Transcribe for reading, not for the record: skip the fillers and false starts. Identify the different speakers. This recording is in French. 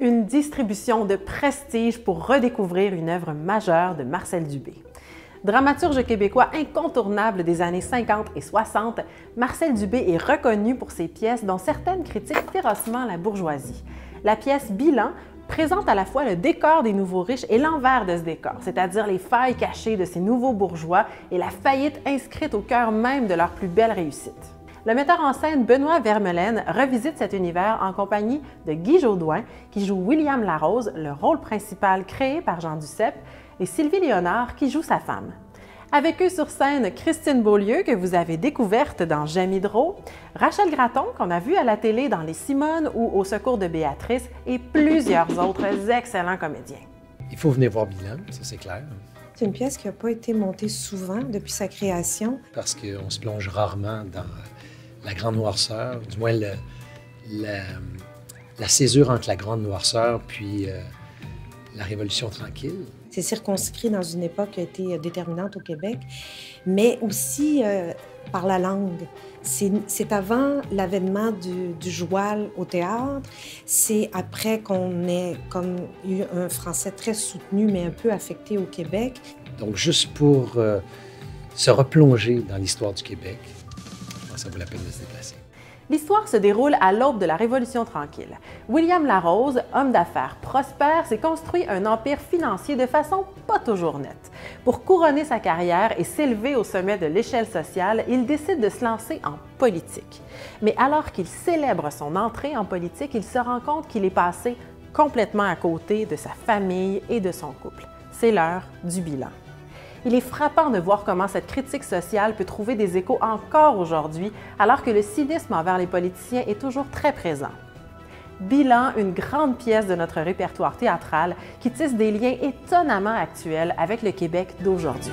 Speaker 1: une distribution de prestige pour redécouvrir une œuvre majeure de Marcel Dubé. Dramaturge québécois incontournable des années 50 et 60, Marcel Dubé est reconnu pour ses pièces dont certaines critiquent férocement la bourgeoisie. La pièce Bilan présente à la fois le décor des nouveaux riches et l'envers de ce décor, c'est-à-dire les failles cachées de ces nouveaux bourgeois et la faillite inscrite au cœur même de leur plus belle réussite. Le metteur en scène Benoît Vermeulen revisite cet univers en compagnie de Guy Jodoin, qui joue William Larose, le rôle principal créé par Jean Duceppe, et Sylvie Léonard, qui joue sa femme. Avec eux sur scène, Christine Beaulieu, que vous avez découverte dans J'aime Hydro, Rachel Gratton, qu'on a vue à la télé dans Les Simones ou Au secours de Béatrice, et plusieurs autres excellents comédiens.
Speaker 2: Il faut venir voir Bilan, ça c'est clair.
Speaker 3: C'est une pièce qui n'a pas été montée souvent depuis sa création.
Speaker 2: Parce qu'on se plonge rarement dans la grande noirceur, du moins la césure entre la grande noirceur puis la Révolution tranquille.
Speaker 3: C'est circonscrit dans une époque qui a été déterminante au Québec, mais aussi par la langue. C'est avant l'avènement du joual au théâtre, c'est après qu'on ait comme eu un français très soutenu, mais un peu affecté au Québec.
Speaker 2: Donc, juste pour se replonger dans l'histoire du Québec, je pense que ça vaut la peine de se déplacer.
Speaker 1: L'histoire se déroule à l'aube de la Révolution tranquille. William Larose, homme d'affaires prospère, s'est construit un empire financier de façon pas toujours nette. Pour couronner sa carrière et s'élever au sommet de l'échelle sociale, il décide de se lancer en politique. Mais alors qu'il célèbre son entrée en politique, il se rend compte qu'il est passé complètement à côté de sa famille et de son couple. C'est l'heure du bilan. Il est frappant de voir comment cette critique sociale peut trouver des échos encore aujourd'hui, alors que le cynisme envers les politiciens est toujours très présent. Bilan, une grande pièce de notre répertoire théâtral qui tisse des liens étonnamment actuels avec le Québec d'aujourd'hui.